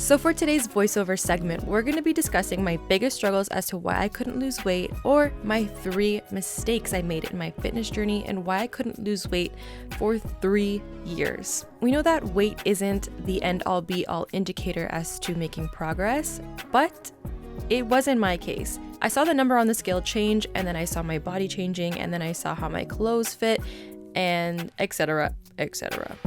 So for today's voiceover segment, we're going to be discussing my biggest struggles as to why I couldn't lose weight, or my 3 mistakes I made in my fitness journey and why I couldn't lose weight for 3 years. We know that weight isn't the end-all be-all indicator as to making progress, but it was in my case. I saw the number on the scale change, and then I saw my body changing, and then I saw how my clothes fit, and etc., etc.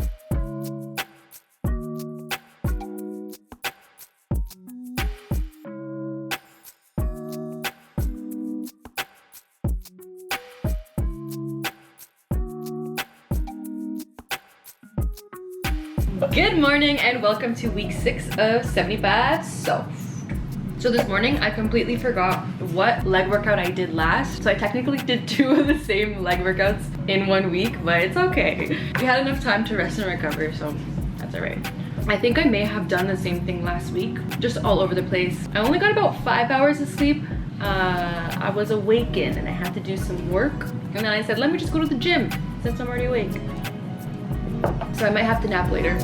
Good morning and welcome to week 6 of 75 So this morning I completely forgot what leg workout I did last. So I technically did 2 of the same leg workouts in 1 week, but it's okay. We had enough time to rest and recover, so that's alright. I think I may have done the same thing last week, just all over the place. I only got about 5 hours of sleep. I was awakened and I had to do some work. And then I said, let me just go to the gym since I'm already awake. So I might have to nap later.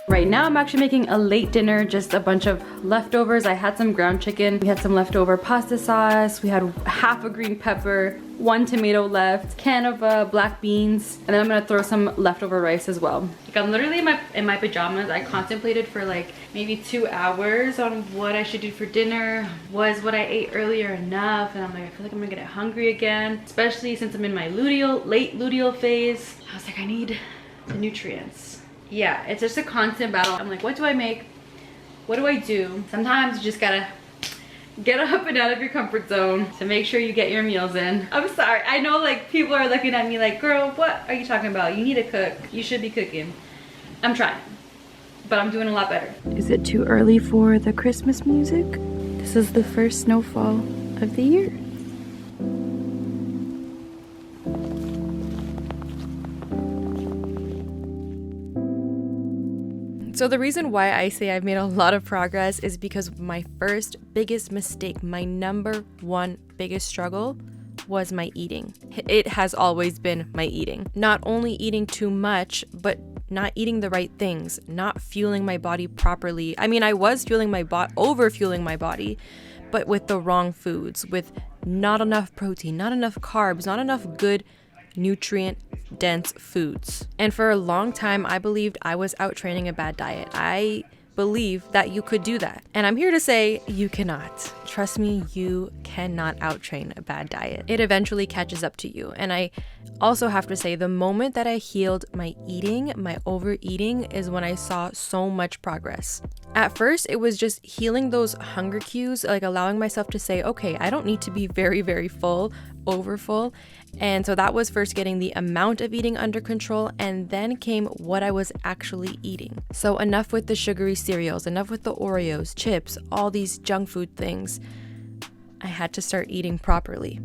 Right now I'm actually making a late dinner, just a bunch of leftovers. I had some ground chicken, we had some leftover pasta sauce, we had half a green pepper, 1 tomato left, can of black beans, and then I'm gonna throw some leftover rice as well. Like, I'm literally in my pajamas. I contemplated for like maybe 2 hours on what I should do for dinner. Was what I ate earlier enough? And I'm like, I feel like I'm gonna get hungry again, especially since I'm in my late luteal phase. I was like, I need the nutrients. Yeah, it's just a constant battle. I'm like, what do I make? What do I do? Sometimes you just gotta get up and out of your comfort zone to make sure you get your meals in. I'm sorry, I know like people are looking at me like, girl, what are you talking about? You need to cook. You should be cooking. I'm trying, but I'm doing a lot better. Is it too early for the Christmas music? This is the first snowfall of the year. So the reason why I say I've made a lot of progress is because my first biggest mistake, my number 1 biggest struggle, was my eating. It has always been my eating. Not only eating too much, but not eating the right things, not fueling my body properly. I mean, I was over-fueling my body, but with the wrong foods, with not enough protein, not enough carbs, not enough good nutrient dense foods. And for a long time I believed I was out training a bad diet. I believe that you could do that, and I'm here to say you cannot. Trust me, you cannot out-train a bad diet. It eventually catches up to you. And I also have to say, the moment that I healed my eating, my overeating, is when I saw so much progress. At first it was just healing those hunger cues, like allowing myself to say, okay, I don't need to be very, very full, over full. And so that was first getting the amount of eating under control, and then came what I was actually eating. So enough with the sugary cereals, enough with the Oreos, chips, all these junk food things. I had to start eating properly.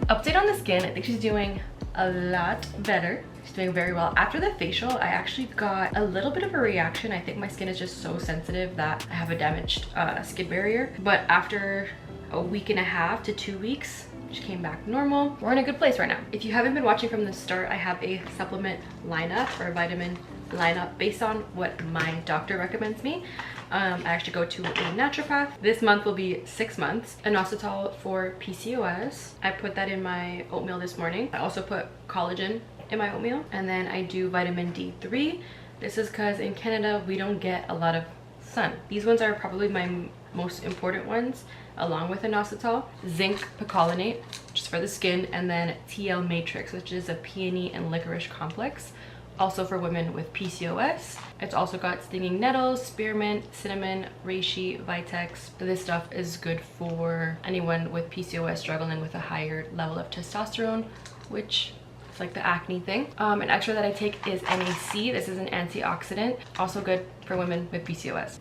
Update on the skin, I think she's doing a lot better. She's doing very well. After the facial, I actually got a little bit of a reaction. I think my skin is just so sensitive that I have a damaged skin barrier. But after a week and a half to 2 weeks, she came back normal. We're in a good place right now. If you haven't been watching from the start, I have a supplement lineup or a vitamin lineup based on what my doctor recommends me. I actually go to a naturopath. This month will be 6 months. Inositol for PCOS. I put that in my oatmeal this morning. I also put collagen in my oatmeal. And then I do vitamin D3. This is because in Canada, we don't get a lot of sun. These ones are probably my most important ones, along with inositol. Zinc picolinate, just for the skin, and then TL matrix, which is a peony and licorice complex, also for women with PCOS. It's also got stinging nettles, spearmint, cinnamon, reishi, vitex. So this stuff is good for anyone with PCOS struggling with a higher level of testosterone, which is like the acne thing. An extra that I take is NAC. This is an antioxidant, also good for women with PCOS.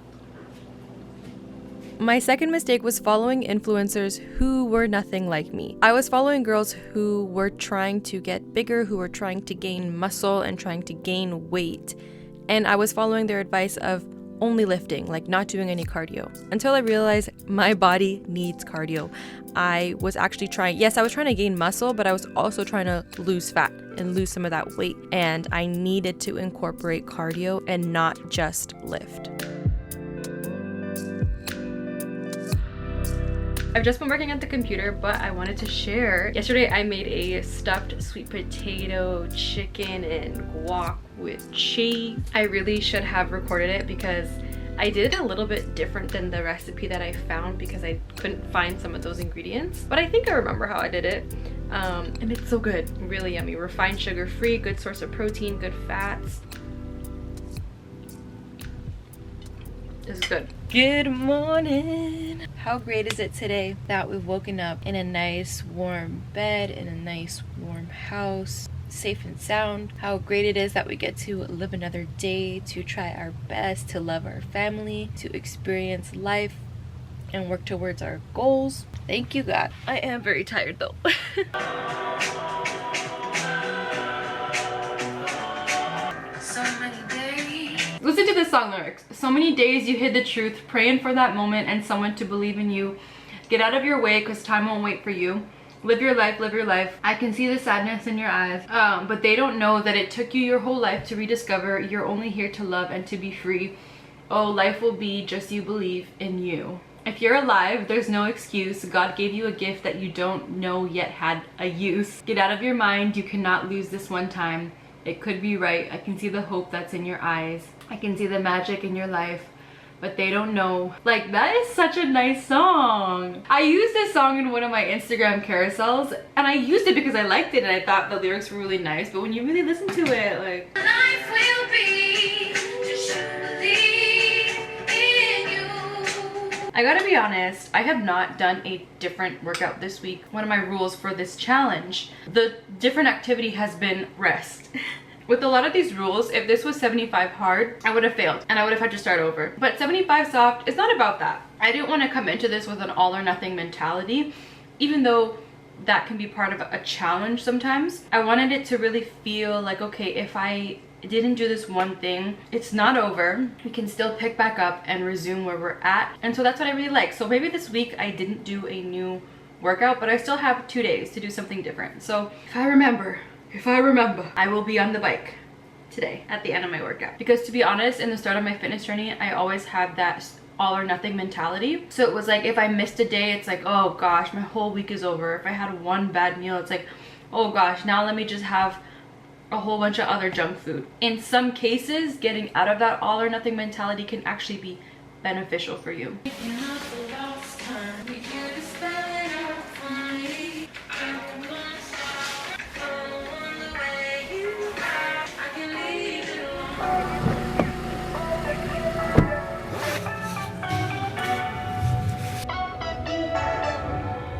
My second mistake was following influencers who were nothing like me. I was following girls who were trying to get bigger, who were trying to gain muscle and trying to gain weight. And I was following their advice of only lifting, like not doing any cardio, until I realized my body needs cardio. I was actually trying to gain muscle, but I was also trying to lose fat and lose some of that weight. And I needed to incorporate cardio and not just lift. I've just been working at the computer, but I wanted to share. Yesterday I made a stuffed sweet potato, chicken, and guac with cheese. I really should have recorded it because I did it a little bit different than the recipe that I found because I couldn't find some of those ingredients. But I think I remember how I did it. And it's so good, really yummy. Refined sugar free, good source of protein, good fats. This is good. Good morning. How great is it today that we've woken up in a nice warm bed, in a nice warm house, safe and sound. How great it is that we get to live another day, to try our best, to love our family, to experience life and work towards our goals. Thank you, God. I am very tired though. Listen to this song lyrics. So many days you hid the truth, praying for that moment and someone to believe in you. Get out of your way because time won't wait for you. Live your life, live your life. I can see the sadness in your eyes. But they don't know that it took you your whole life to rediscover you're only here to love and to be free. Oh, life will be just you believe in you. If you're alive, there's no excuse. God gave you a gift that you don't know yet had a use. Get out of your mind, you cannot lose this one time. It could be right. I can see the hope that's in your eyes. I can see the magic in your life, but they don't know. Like, that is such a nice song. I used this song in one of my Instagram carousels, and I used it because I liked it and I thought the lyrics were really nice, but when you really listen to it, like... Life will be just you believe in you. I gotta be honest, I have not done a different workout this week. One of my rules for this challenge, the different activity has been rest. With a lot of these rules, if this was 75 hard, I would have failed and I would have had to start over. But 75 soft is not about that. I didn't want to come into this with an all or nothing mentality, even though that can be part of a challenge sometimes. I wanted it to really feel like, okay, if I didn't do this one thing, it's not over. We can still pick back up and resume where we're at. And so that's what I really like. So maybe this week I didn't do a new workout, but I still have 2 days to do something different. So if I remember, I will be on the bike today at the end of my workout. Because to be honest, in the start of my fitness journey, I always had that all or nothing mentality. So it was like, if I missed a day, it's like, oh gosh, my whole week is over. If I had one bad meal, it's like, oh gosh, now let me just have a whole bunch of other junk food. In some cases, getting out of that all or nothing mentality can actually be beneficial for you.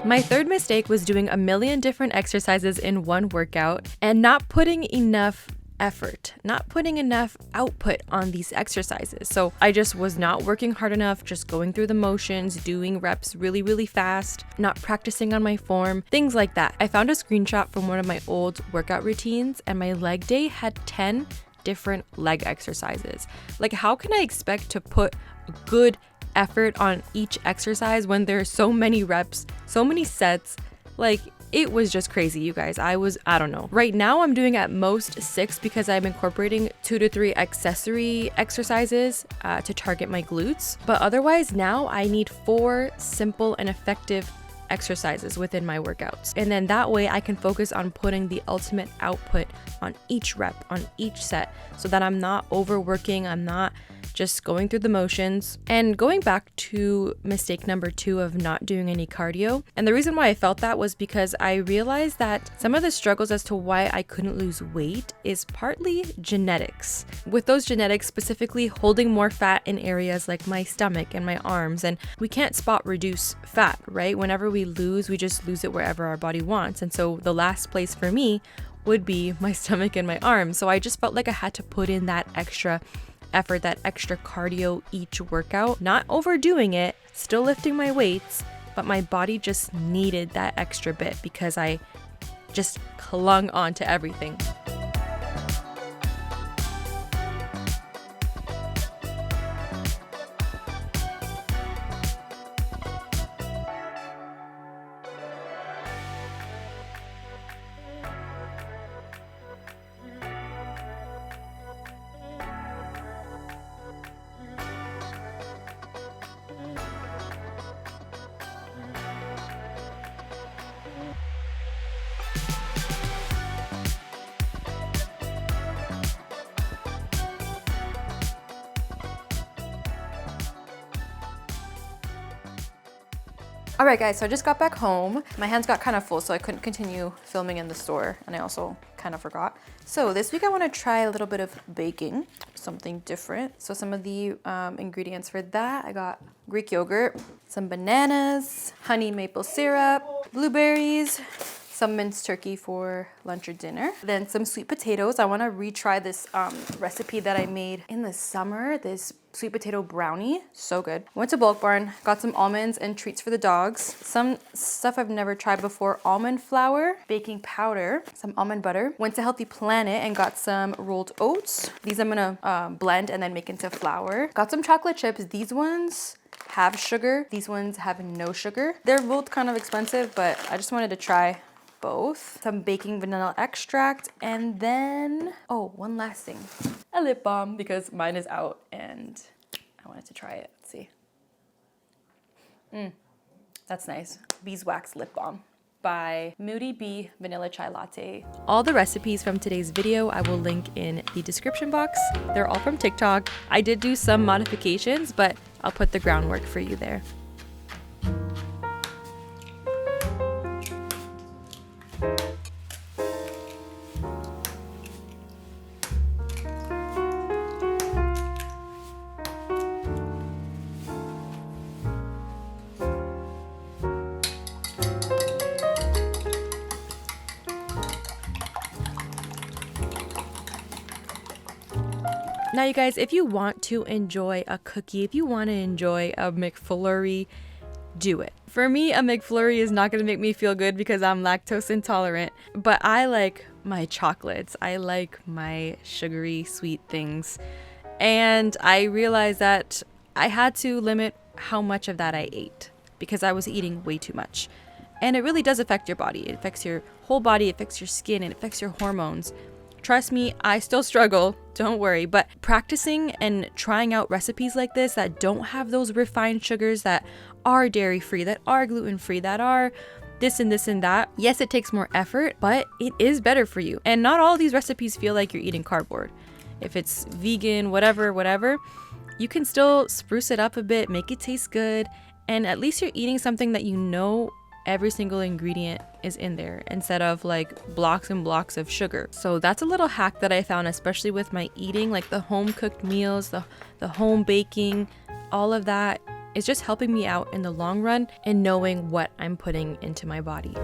My third mistake was doing a million different exercises in one workout and not putting enough effort, not putting enough output on these exercises. So I just was not working hard enough, just going through the motions, doing reps really, really fast, not practicing on my form, things like that. I found a screenshot from one of my old workout routines and my leg day had 10 different leg exercises. Like, how can I expect to put good effort on each exercise when there's so many reps, so many sets? Like, it was just crazy, you guys. I don't know. Right now I'm doing at most 6 because I'm incorporating 2 to 3 accessory exercises to target my glutes. But otherwise now I need 4 simple and effective exercises within my workouts. And then that way I can focus on putting the ultimate output on each rep, on each set, so that I'm not overworking, I'm not just going through the motions. And going back to mistake number 2 of not doing any cardio, and the reason why I felt that was because I realized that some of the struggles as to why I couldn't lose weight is partly genetics. With those genetics specifically holding more fat in areas like my stomach and my arms, and we can't spot reduce fat, right? Whenever we lose, we just lose it wherever our body wants. And so the last place for me would be my stomach and my arms. So I just felt like I had to put in that extra effort, that extra cardio each workout, not overdoing it, still lifting my weights, but my body just needed that extra bit because I just clung on to everything. All right, guys, so I just got back home. My hands got kind of full, so I couldn't continue filming in the store, and I also kind of forgot. So this week I want to try a little bit of baking, something different. So some of the ingredients for that, I got Greek yogurt, some bananas, honey maple syrup, blueberries, some minced turkey for lunch or dinner, then some sweet potatoes. I want to retry this recipe that I made in the summer, this sweet potato brownie, so good. Went to Bulk Barn, got some almonds and treats for the dogs, some stuff I've never tried before, almond flour, baking powder, some almond butter. Went to Healthy Planet and got some rolled oats. These I'm gonna blend and then make into flour. Got some chocolate chips. These ones have sugar, these ones have no sugar. They're both kind of expensive, but I just wanted to try both. Some baking vanilla extract, and then, oh, one last thing, a lip balm because mine is out and I wanted to try it. Let's see. That's nice. Beeswax lip balm by Moody Bee Vanilla Chai Latte. All the recipes from today's video I will link in the description box. They're all from TikTok. I did do some modifications, but I'll put the groundwork for you there. Now, you guys, if you want to enjoy a cookie, if you want to enjoy a McFlurry, do it. For me, a McFlurry is not going to make me feel good because I'm lactose intolerant, but I like my chocolates. I like my sugary, sweet things. And I realized that I had to limit how much of that I ate because I was eating way too much. And it really does affect your body. It affects your whole body, it affects your skin, it affects your hormones. Trust me, I still struggle, don't worry, but practicing and trying out recipes like this that don't have those refined sugars, that are dairy-free, that are gluten-free, that are this and this and that. Yes, it takes more effort, but it is better for you. And not all these recipes feel like you're eating cardboard. If it's vegan, whatever, you can still spruce it up a bit, make it taste good, and at least you're eating something that you know every single ingredient is in there instead of like blocks and blocks of sugar. So that's a little hack that I found, especially with my eating, like the home cooked meals, the home baking, all of that is just helping me out in the long run and knowing what I'm putting into my body.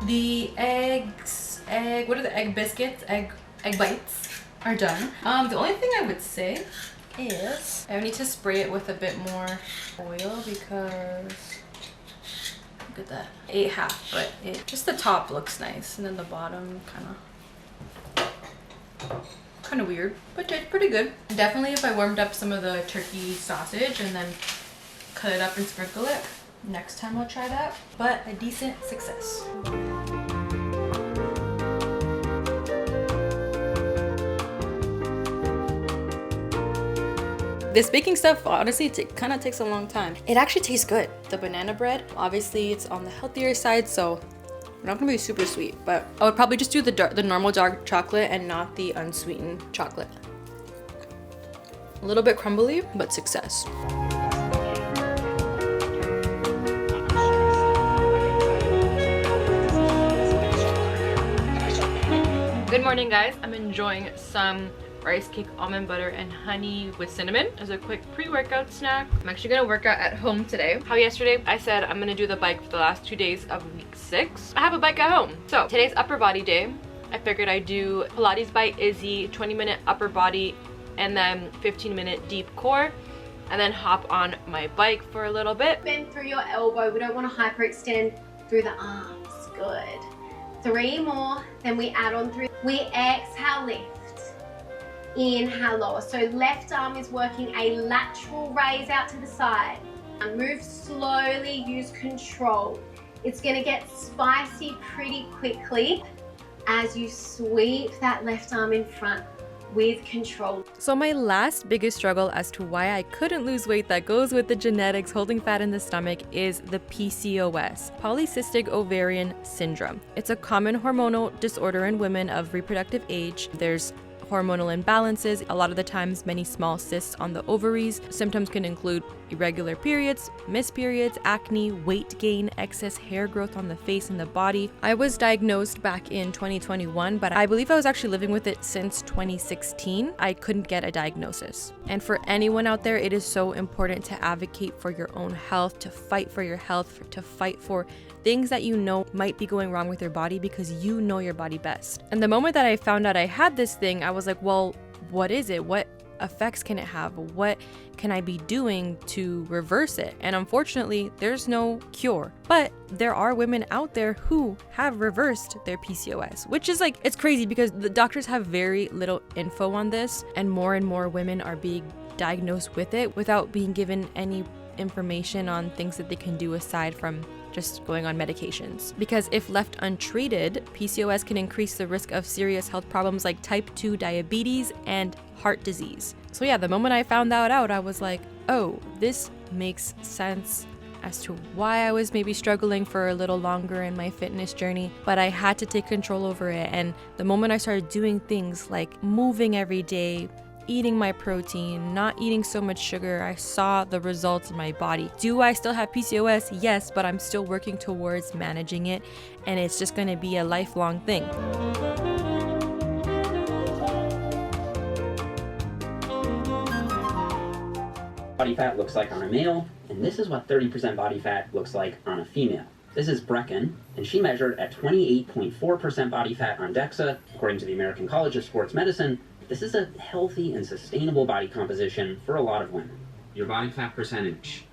The what are the egg biscuits? Egg bites are done. The only thing I would say is I need to spray it with a bit more oil because look at that. I ate half, but just the top looks nice, and then the bottom kind of weird, but it's pretty good. Definitely, if I warmed up some of the turkey sausage and then cut it up and sprinkle it, next time I'll try that. But a decent success. This baking stuff, honestly, it kind of takes a long time. It actually tastes good. The banana bread, obviously it's on the healthier side, so not gonna be super sweet, but I would probably just do the normal dark chocolate and not the unsweetened chocolate. A little bit crumbly, but success. Good morning, guys. I'm enjoying some rice cake, almond butter, and honey with cinnamon as a quick pre-workout snack. I'm actually gonna work out at home today. How yesterday I said I'm gonna do the bike for the last 2 days of week 6. I have a bike at home. So today's upper body day. I figured I'd do Pilates by Izzy, 20-minute upper body, and then 15-minute deep core, and then hop on my bike for a little bit. Bend through your elbow. We don't want to hyperextend through the arms. Good. 3 more, then we add on 3. We exhale, lift. Inhale, lower. So left arm is working a lateral raise out to the side. Move slowly, use control. It's going to get spicy pretty quickly as you sweep that left arm in front with control. So my last biggest struggle as to why I couldn't lose weight that goes with the genetics holding fat in the stomach is the PCOS, polycystic ovarian syndrome. It's a common hormonal disorder in women of reproductive age. There's hormonal imbalances, a lot of the times many small cysts on the ovaries. Symptoms can include irregular periods, missed periods, acne, weight gain, excess hair growth on the face and the body. I was diagnosed back in 2021, but I believe I was actually living with it since 2016. I couldn't get a diagnosis. And for anyone out there, it is so important to advocate for your own health, to fight for your health, to fight for things that you know might be going wrong with your body because you know your body best. And the moment that I found out I had this thing, I was like, well, what is it? What effects can it have? What can I be doing to reverse it? And unfortunately, there's no cure. But there are women out there who have reversed their PCOS, which is like, it's crazy because the doctors have very little info on this, and more women are being diagnosed with it without being given any information on things that they can do aside from just going on medications. Because if left untreated, PCOS can increase the risk of serious health problems like type 2 diabetes and heart disease. So yeah, the moment I found that out, I was like, oh, this makes sense as to why I was maybe struggling for a little longer in my fitness journey, but I had to take control over it. And the moment I started doing things like moving every day, eating my protein, not eating so much sugar, I saw the results in my body. Do I still have PCOS? Yes, but I'm still working towards managing it, and it's just going to be a lifelong thing. Body fat looks like on a male, and this is what 30% body fat looks like on a female. This is Brecken, and she measured at 28.4% body fat on DEXA. According to the American College of Sports Medicine, this is a healthy and sustainable body composition for a lot of women. Your body fat percentage,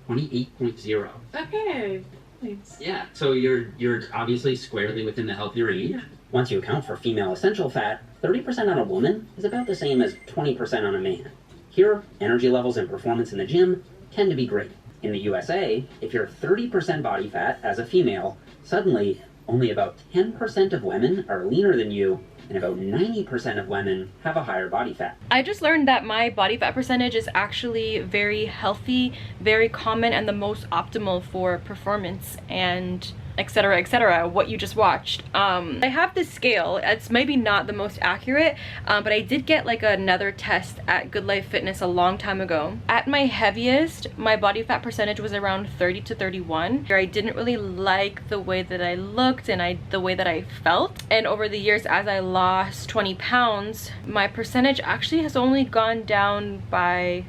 28.0. Okay, thanks. Yeah, so you're obviously squarely within the healthy range. Yeah. Once you account for female essential fat, 30% on a woman is about the same as 20% on a man. Here, energy levels and performance in the gym tend to be great. In the USA, if you're 30% body fat as a female, suddenly only about 10% of women are leaner than you, and about 90% of women have a higher body fat. I just learned that my body fat percentage is actually very healthy, very common, and the most optimal for performance and etc., what you just watched. I have this scale. It's maybe not the most accurate, but I did get like another test at Good Life Fitness a long time ago. At my heaviest, my body fat percentage was around 30 to 31. I didn't really like the way that I looked and the way that I felt. And over the years, as I lost 20 pounds, my percentage actually has only gone down by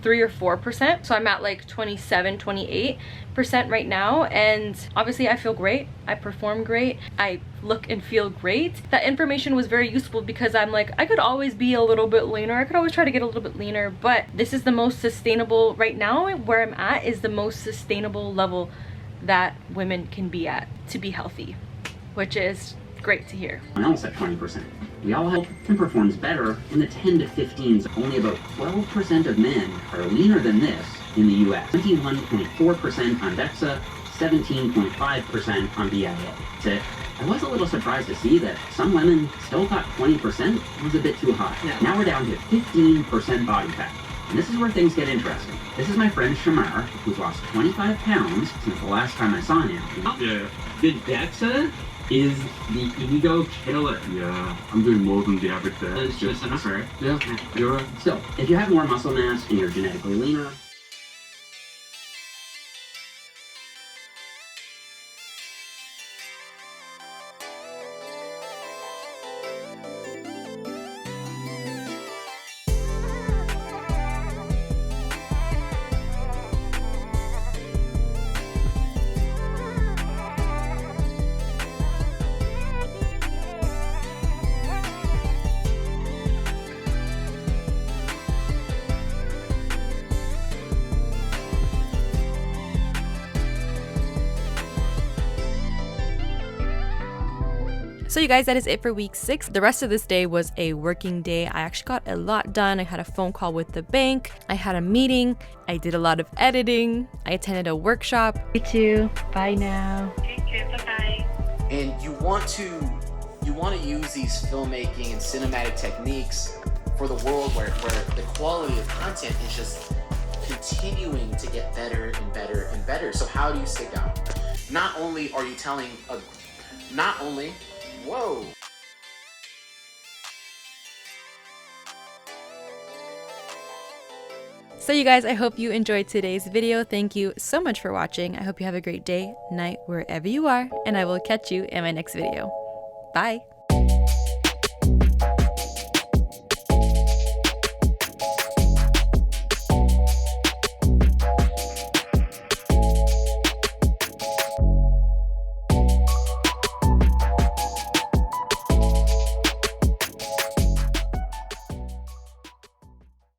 3 or 4%. So I'm at like 27, 28% right now. And obviously I feel great. I perform great. I look and feel great. That information was very useful because I'm like, I could always be a little bit leaner. I could always try to get a little bit leaner, but this is the most sustainable right now. Where I'm at is the most sustainable level that women can be at to be healthy, which is great to hear. Else at 20%. We all health and performs better in the 10 to 15s. Only about 12% of men are leaner than this in the US. 21.4% on DEXA, 17.5% on BIA. So I was a little surprised to see that some women still thought 20% was a bit too high. Yeah. Now we're down to 15% body fat. And this is where things get interesting. This is my friend Shamar, who's lost 25 pounds since the last time I saw him. Yeah. The DEXA is the ego killer. Yeah, I'm doing more than the average there. It's just enough, right? Yeah, you're right. Still, if you have more muscle mass and you're genetically leaner, So you guys, that is it for week 6. The rest of this day was a working day. I actually got a lot done. I had a phone call with the bank. I had a meeting. I did a lot of editing. I attended a workshop. You too. Bye now. Take care. Bye-bye. And you want to use these filmmaking and cinematic techniques for the world where the quality of content is just continuing to get better and better and better. So how do you stick out? Not only are you telling whoa. So you guys, I hope you enjoyed today's video. Thank you so much for watching. I hope you have a great day, night, wherever you are, and I will catch you in my next video. Bye.